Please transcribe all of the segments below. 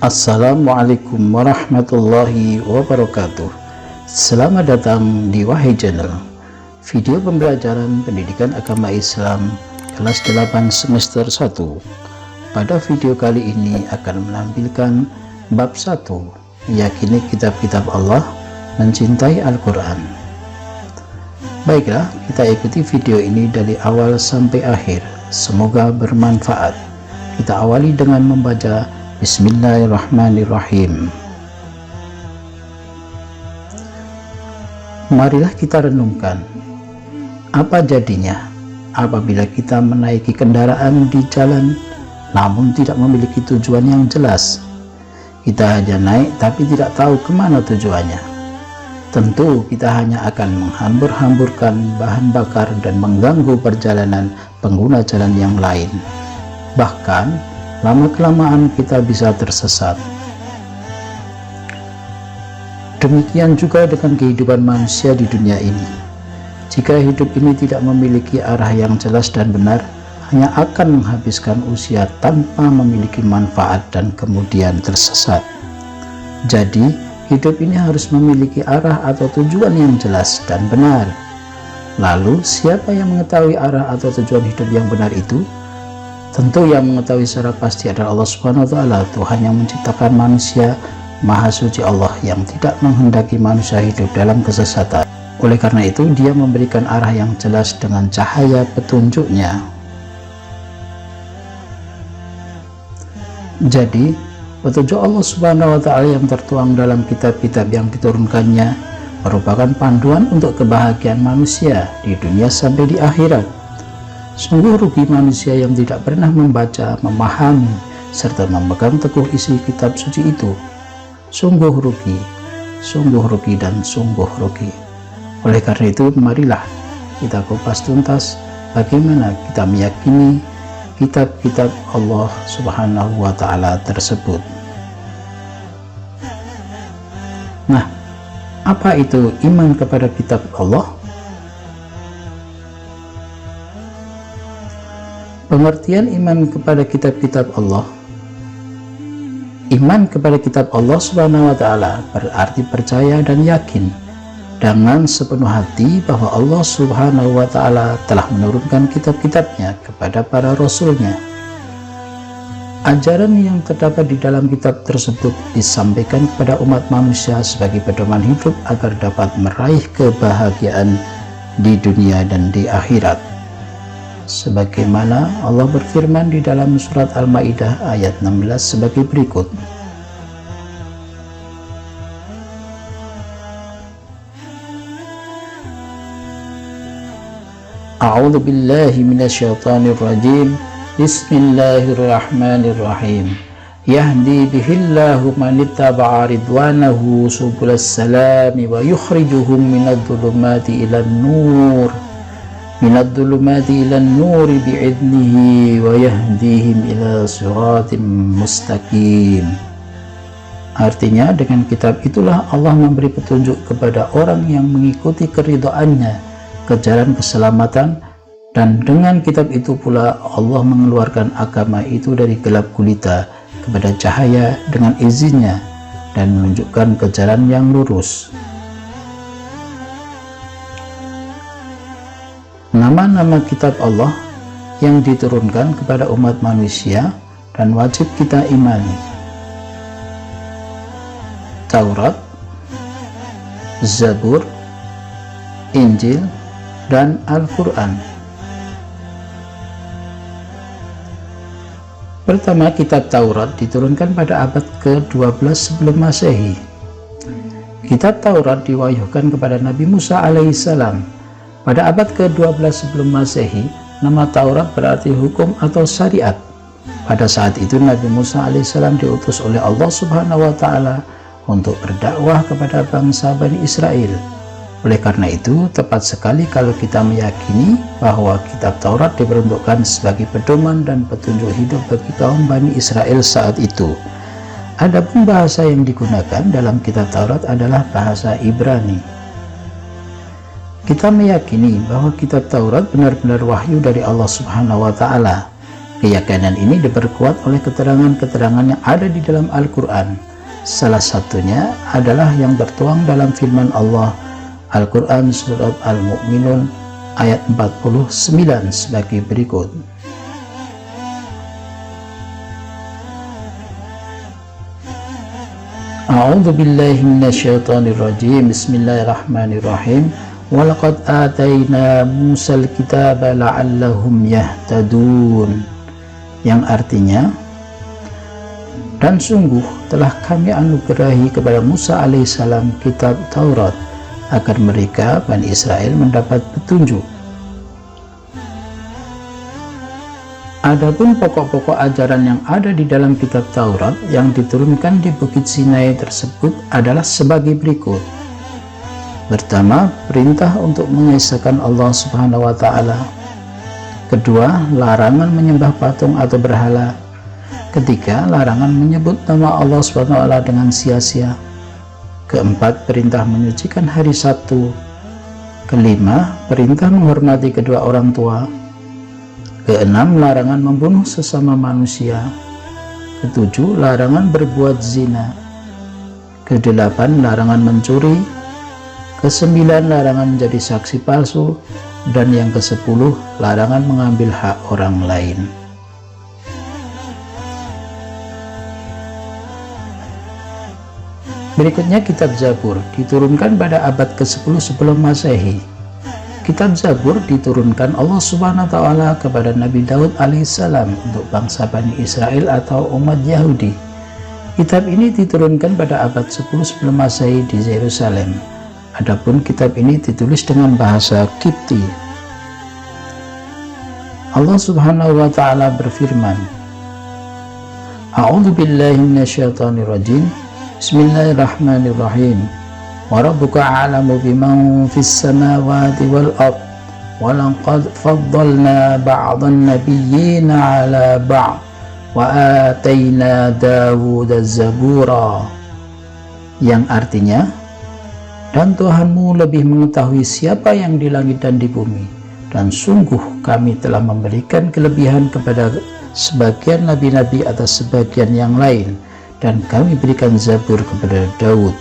Assalamualaikum warahmatullahi wabarakatuh. Selamat datang di Wahai Channel. Video pembelajaran pendidikan agama Islam kelas 8 semester 1. Pada video kali ini akan menampilkan bab 1, meyakini kitab-kitab Allah, mencintai Al-Quran. Baiklah, kita ikuti video ini dari awal sampai akhir. Semoga bermanfaat. Kita awali dengan membaca Bismillahirrahmanirrahim. Marilah kita renungkan, apa jadinya apabila kita menaiki kendaraan di jalan namun tidak memiliki tujuan yang jelas. Kita hanya naik tapi tidak tahu kemana tujuannya. Tentu kita hanya akan menghambur-hamburkan bahan bakar dan mengganggu perjalanan pengguna jalan yang lain. Bahkan lama-kelamaan kita bisa tersesat. Demikian juga dengan kehidupan manusia di dunia ini. Jika hidup ini tidak memiliki arah yang jelas dan benar, hanya akan menghabiskan usia tanpa memiliki manfaat dan kemudian tersesat. Jadi, hidup ini harus memiliki arah atau tujuan yang jelas dan benar. Lalu, siapa yang mengetahui arah atau tujuan hidup yang benar itu? Tentu yang mengetahui secara pasti adalah Allah Subhanahu wa Ta'ala, Tuhan yang menciptakan manusia. Maha suci Allah yang tidak menghendaki manusia hidup dalam kesesatan. Oleh karena itu, Dia memberikan arah yang jelas dengan cahaya petunjuknya. Jadi, petunjuk Allah Subhanahu wa Ta'ala yang tertuang dalam kitab-kitab yang diturunkannya merupakan panduan untuk kebahagiaan manusia di dunia sampai di akhirat. Sungguh rugi manusia yang tidak pernah membaca, memahami, serta memegang teguh isi kitab suci itu. Sungguh rugi dan sungguh rugi. Oleh karena itu, marilah kita kupas tuntas bagaimana kita meyakini kitab-kitab Allah Subhanahu wa Ta'ala tersebut. Nah, apa itu iman kepada kitab Allah? Pengertian iman kepada kitab-kitab Allah. Iman kepada kitab Allah Subhanahu wa Ta'ala berarti percaya dan yakin dengan sepenuh hati bahwa Allah Subhanahu wa Ta'ala telah menurunkan kitab-kitabnya kepada para rasulnya. Ajaran yang terdapat di dalam kitab tersebut disampaikan kepada umat manusia sebagai pedoman hidup agar dapat meraih kebahagiaan di dunia dan di akhirat. Sebagaimana Allah berfirman di dalam surat Al-Maidah ayat 16 sebagai berikut. A'udzu billahi minasyaitonir rajim. Bismillahirrahmanirrahim. Yahdi bihillahu man ittaba'a ridwanahu subulas salami wa yukhrijuhum minadh-dhulumati ilan nur. Minadh-dhulumati ilan nuri bi'idnihi wa yahdihim ila siratim mustaqim. Artinya, dengan kitab itulah Allah memberi petunjuk kepada orang yang mengikuti keridhaannya ke jalan keselamatan, dan dengan kitab itu pula Allah mengeluarkan agama itu dari gelap gulita kepada cahaya dengan izinnya dan menunjukkan ke jalan yang lurus. Nama-nama kitab Allah yang diturunkan kepada umat manusia dan wajib kita imani: Taurat, Zabur, Injil, dan Al-Quran. Pertama, kitab Taurat diturunkan pada abad ke-12 sebelum Masehi. Kitab Taurat diwahyukan kepada Nabi Musa alaihissalam. Pada abad ke-12 sebelum Masehi, nama Taurat berarti hukum atau syariat. Pada saat itu Nabi Musa alaihissalam diutus oleh Allah Subhanahu wa Ta'ala untuk berdakwah kepada bangsa Bani Israel. Oleh karena itu, tepat sekali kalau kita meyakini bahwa kitab Taurat diperuntukkan sebagai pedoman dan petunjuk hidup bagi kaum Bani Israel saat itu. Adapun bahasa yang digunakan dalam kitab Taurat adalah bahasa Ibrani. Kita meyakini bahwa kitab Taurat benar-benar wahyu dari Allah Subhanahu wa Ta'ala. Keyakinan ini diperkuat oleh keterangan-keterangan yang ada di dalam Al-Quran. Salah satunya adalah yang tertuang dalam firman Allah Al-Quran Surat Al-Mu'minun ayat 49 sebagai berikut. A'udzu billahi minasyaitonir rajim. Bismillahirrahmanirrahim. Walaqad atayna Musal kitaba la'allahum yahtadun. Yang artinya, dan sungguh telah kami anugerahi kepada Musa alaihissalam kitab Taurat agar mereka Bani Israel mendapat petunjuk. Adapun pokok-pokok ajaran yang ada di dalam kitab Taurat yang diturunkan di Bukit Sinai tersebut adalah sebagai berikut. Pertama, perintah untuk mengesahkan Allah Subhanahu wa Ta'ala. Kedua, larangan menyembah patung atau berhala. Ketiga, larangan menyebut nama Allah Subhanahu wa Ta'ala dengan sia-sia. Keempat, perintah menyucikan hari Sabtu. Kelima, perintah menghormati kedua orang tua. Keenam, larangan membunuh sesama manusia. Ketujuh, larangan berbuat zina. Kedelapan, larangan mencuri. Kesembilan, larangan menjadi saksi palsu. Dan yang kesepuluh, larangan mengambil hak orang lain. Berikutnya kitab Zabur diturunkan pada abad ke-10 sebelum Masehi. Kitab Zabur diturunkan Allah Subhanahu wa Ta'ala kepada Nabi Daud alaihissalam untuk bangsa Bani Israel atau umat Yahudi. Kitab ini diturunkan pada abad 10 sebelum Masehi di Yerusalem. Adapun kitab ini ditulis dengan bahasa Kipti. Allah Subhanahu wa Ta'ala berfirman, A'udzu billahi minasyaitonir rajim. Bismillahirrahmanirrahim. وَرَبُّكَ أَعْلَمُ بِمَنْ فِي السَّمَاوَاتِ وَالْأَرْضِ وَلَقَدْ فَضَّلْنَا بَعْضَ النَّبِيِّينَ عَلَى بَعْضٍ وَآتَيْنَا دَاوُودَ الزَّبُورَ. Yang artinya, dan Tuhanmu lebih mengetahui siapa yang di langit dan di bumi, dan sungguh kami telah memberikan kelebihan kepada sebagian nabi-nabi atas sebagian yang lain, dan kami berikan Zabur kepada Daud.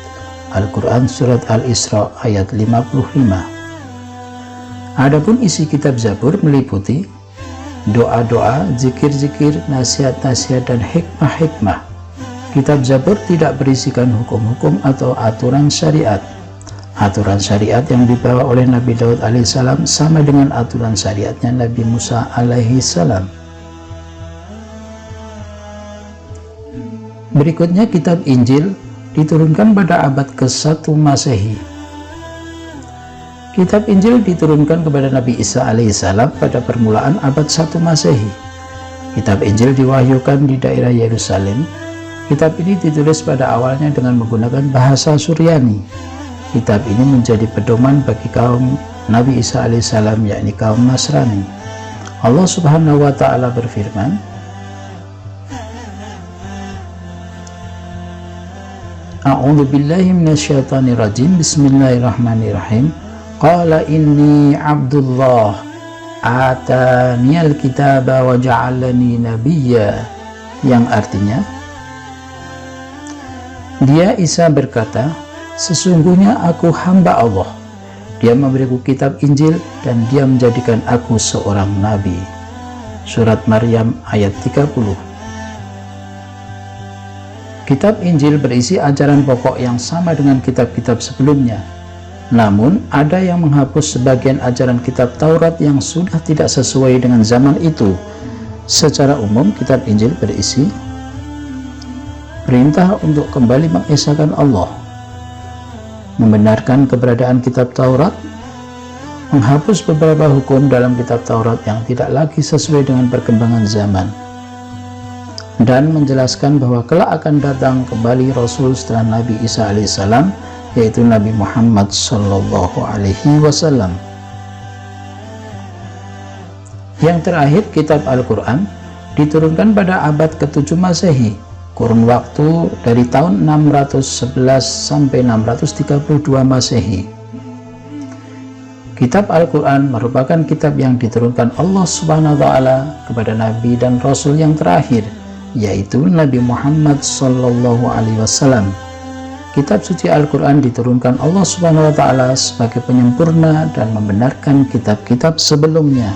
Al-Quran Surat Al-Isra ayat 55. Adapun isi kitab Zabur meliputi doa-doa, zikir-zikir, nasihat-nasihat, dan hikmah-hikmah. Kitab Zabur tidak berisikan hukum-hukum atau aturan syariat. Aturan syariat yang dibawa oleh Nabi Daud alaihissalam sama dengan aturan syariatnya Nabi Musa alaihissalam. Berikutnya kitab Injil diturunkan pada abad ke-1 Masehi. Kitab Injil diturunkan kepada Nabi Isa alaihissalam pada permulaan abad 1 Masehi. Kitab Injil diwahyukan di daerah Yerusalem. Kitab ini ditulis pada awalnya dengan menggunakan bahasa Suryani. Kitab ini menjadi pedoman bagi kaum Nabi Isa alaihissalam, yakni kaum Nasrani. Allah Subhanahu wa Ta'ala berfirman, A'udzu billahi minasyaitonir rajim. Bismillahirrahmanirrahim. Qala inni Abdullah ataniyal kitaba wa ja'alani nabiyya. Yang artinya, dia Isa berkata, sesungguhnya aku hamba Allah. Dia memberiku kitab Injil dan dia menjadikan aku seorang nabi. Surat Maryam ayat 30. Kitab Injil berisi ajaran pokok yang sama dengan kitab-kitab sebelumnya. Namun, ada yang menghapus sebagian ajaran kitab Taurat yang sudah tidak sesuai dengan zaman itu. Secara umum, kitab Injil berisi perintah untuk kembali mengesahkan Allah, membenarkan keberadaan kitab Taurat, menghapus beberapa hukum dalam kitab Taurat yang tidak lagi sesuai dengan perkembangan zaman, dan menjelaskan bahwa kelak akan datang kembali Rasul setelah Nabi Isa alaihissalam, yaitu Nabi Muhammad sallallahu alaihi wasallam. Yang terakhir, kitab Al-Quran diturunkan pada abad ke-7 Masehi, kurun waktu dari tahun 611 sampai 632 Masehi. Kitab Al-Quran merupakan kitab yang diturunkan Allah Subhanahu wa Ta'ala kepada Nabi dan Rasul yang terakhir, yaitu Nabi Muhammad Sallallahu Alaihi Wasallam. Kitab suci Al-Quran diturunkan Allah Subhanahu wa Ta'ala sebagai penyempurna dan membenarkan kitab-kitab sebelumnya.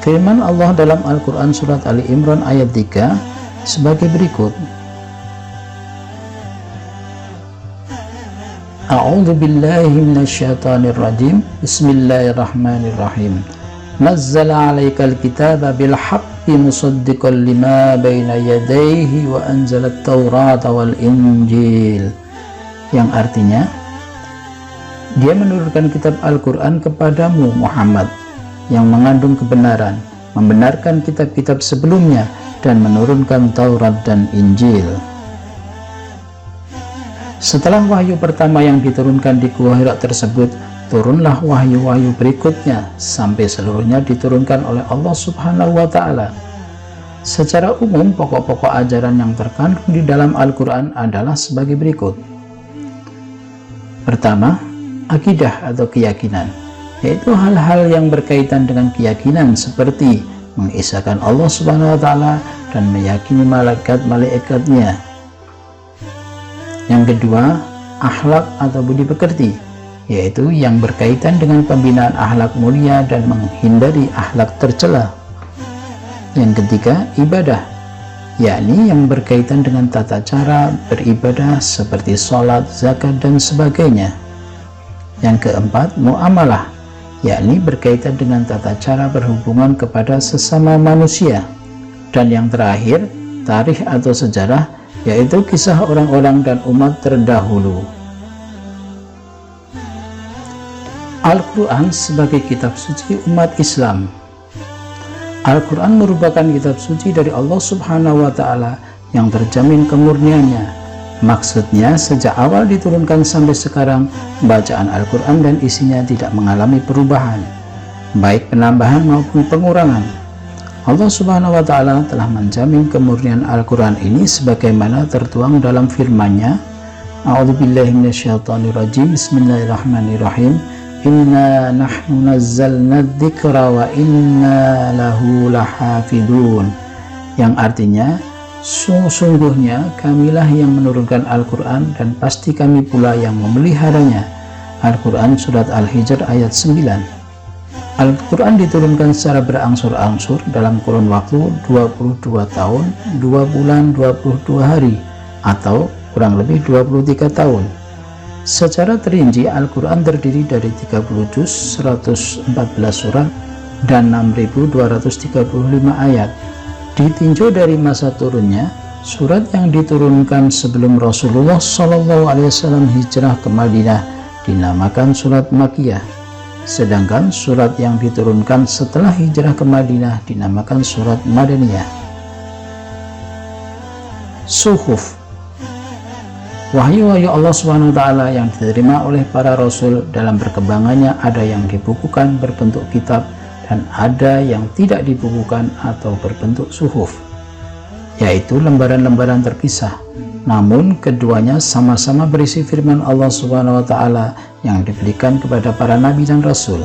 Firman Allah dalam Al-Quran surat Ali Imran ayat 3 sebagai berikut. A'udzu billahi minasyaitonir rajim. Bismillahirrahmanirrahim. Nazzala 'alaikal kitaba bil haqqi musaddiqan lima baina yadayhi wa anzalat taurata wal injil. Yang artinya, Dia menurunkan kitab Al-Quran kepadamu Muhammad yang mengandung kebenaran, membenarkan kitab-kitab sebelumnya, dan menurunkan Taurat dan Injil. Setelah wahyu pertama yang diturunkan di Gua Hira tersebut, turunlah wahyu-wahyu berikutnya sampai seluruhnya diturunkan oleh Allah Subhanahu wa Ta'ala. Secara umum, pokok-pokok ajaran yang terkandung di dalam Al-Quran adalah sebagai berikut. Pertama, akidah atau keyakinan, yaitu hal-hal yang berkaitan dengan keyakinan seperti mengisahkan Allah Subhanahu wa Ta'ala dan meyakini malaikat-malaikatnya. Yang kedua, akhlak atau budi pekerti, yaitu yang berkaitan dengan pembinaan akhlak mulia dan menghindari akhlak tercela. Yang ketiga, ibadah, yakni yang berkaitan dengan tata cara beribadah seperti sholat, zakat, dan sebagainya. Yang keempat, muamalah, yakni berkaitan dengan tata cara berhubungan kepada sesama manusia. Dan yang terakhir, tarikh atau sejarah, yaitu kisah orang-orang dan umat terdahulu. Al-Quran sebagai kitab suci umat Islam. Al-Quran merupakan kitab suci dari Allah Subhanahu wa Ta'ala yang terjamin kemurniannya. Maksudnya, sejak awal diturunkan sampai sekarang, bacaan Al-Quran dan isinya tidak mengalami perubahan, baik penambahan maupun pengurangan. Allah Subhanahu wa Ta'ala telah menjamin kemurnian Al-Quran ini sebagaimana tertuang dalam firman-Nya. A'udzubillahi minasyaitonirrajim. Bismillahirrahmanirrahim. Inna nahnu nazzalna dzikra wa inna lahu lahafidun. Yang artinya, sungguhnya kamilah yang menurunkan Al-Quran dan pasti kami pula yang memeliharanya. Al-Quran surat Al-Hijr ayat 9. Al-Quran diturunkan secara berangsur-angsur dalam kurun waktu 22 tahun, 2 bulan, 22 hari, atau kurang lebih 23 tahun. Secara terinci, Al-Quran terdiri dari 30 juz, 114 surat, dan 6.235 ayat. Ditinjau dari masa turunnya, surat yang diturunkan sebelum Rasulullah SAW hijrah ke Madinah dinamakan surat Makkiyah. Sedangkan surat yang diturunkan setelah hijrah ke Madinah dinamakan surat Madaniyah. Suhuf, wahyu-wahyu Allah Subhanahu wa Ta'ala yang diterima oleh para rasul dalam perkembangannya ada yang dibukukan berbentuk kitab dan ada yang tidak dibukukan atau berbentuk suhuf, yaitu lembaran-lembaran terpisah. Namun keduanya sama-sama berisi firman Allah Subhanahu wa Ta'ala yang diberikan kepada para nabi dan rasul.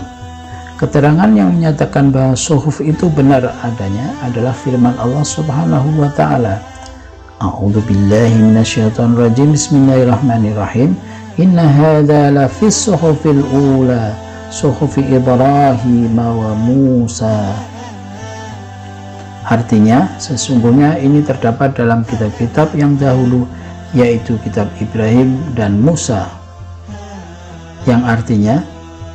Keterangan yang menyatakan bahwa suhuf itu benar adanya adalah firman Allah Subhanahu wa Ta'ala. A'udzu billahi minasyaitonir rajim. Bismillahirrahmanirrahim. Inna hadza la fis suhufil ula, suhufi Ibrahim wa Musa. Artinya, sesungguhnya ini terdapat dalam kitab-kitab yang dahulu, yaitu kitab Ibrahim dan Musa. Yang artinya,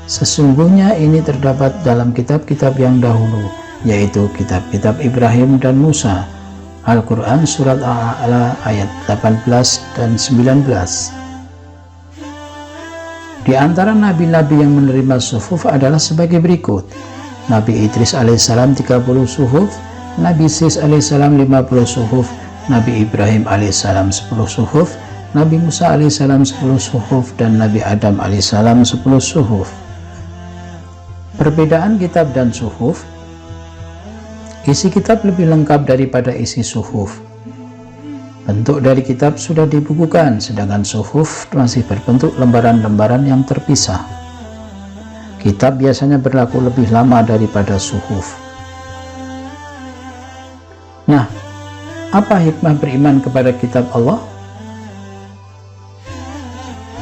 sesungguhnya ini terdapat dalam kitab-kitab yang dahulu, yaitu kitab-kitab Ibrahim dan Musa. Al-Quran surat Al-A'la ayat 18 dan 19. Di antara nabi-nabi yang menerima suhuf adalah sebagai berikut. Nabi Idris alaihissalam 30 suhuf, Nabi Sis alaihissalam 50 suhuf, Nabi Ibrahim alaihissalam 10 suhuf, Nabi Musa alaihissalam 10 suhuf, dan Nabi Adam alaihissalam 10 suhuf. Perbedaan kitab dan suhuf. Isi kitab lebih lengkap daripada isi suhuf. Bentuk dari kitab sudah dibukukan, sedangkan suhuf masih berbentuk lembaran-lembaran yang terpisah. Kitab biasanya berlaku lebih lama daripada suhuf. Nah, apa hikmah beriman kepada kitab Allah?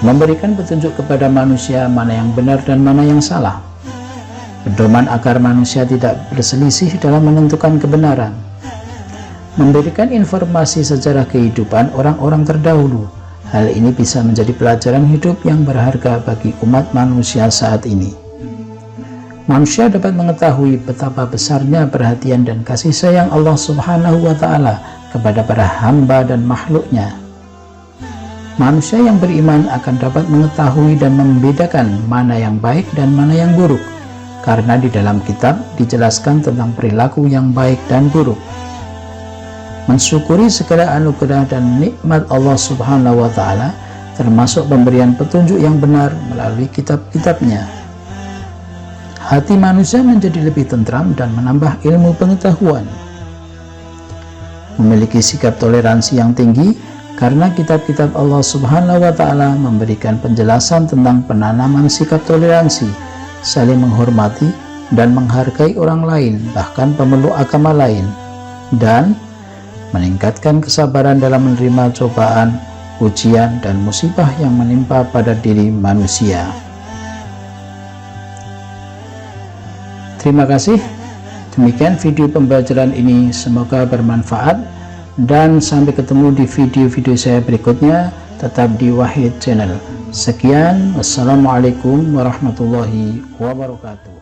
Memberikan petunjuk kepada manusia mana yang benar dan mana yang salah. Pedoman agar manusia tidak berselisih dalam menentukan kebenaran. Memberikan informasi sejarah kehidupan orang-orang terdahulu. Hal ini bisa menjadi pelajaran hidup yang berharga bagi umat manusia saat ini. Manusia dapat mengetahui betapa besarnya perhatian dan kasih sayang Allah Subhanahu wa Ta'ala kepada para hamba dan makhluknya. Manusia yang beriman akan dapat mengetahui dan membedakan mana yang baik dan mana yang buruk, karena di dalam kitab dijelaskan tentang perilaku yang baik dan buruk. Mensyukuri segala anugerah dan nikmat Allah Subhanahu wa Ta'ala, termasuk pemberian petunjuk yang benar melalui kitab-kitabnya. Hati manusia menjadi lebih tentram dan menambah ilmu pengetahuan. Memiliki sikap toleransi yang tinggi, karena kitab-kitab Allah Subhanahu wa Ta'ala memberikan penjelasan tentang penanaman sikap toleransi, saling menghormati dan menghargai orang lain, bahkan pemeluk agama lain, dan meningkatkan kesabaran dalam menerima cobaan, ujian, dan musibah yang menimpa pada diri manusia. Terima kasih. Demikian video pembelajaran ini, semoga bermanfaat, dan sampai ketemu di video-video saya berikutnya. Tetap di Wahid Channel. Sekian, wassalamualaikum warahmatullahi wabarakatuh.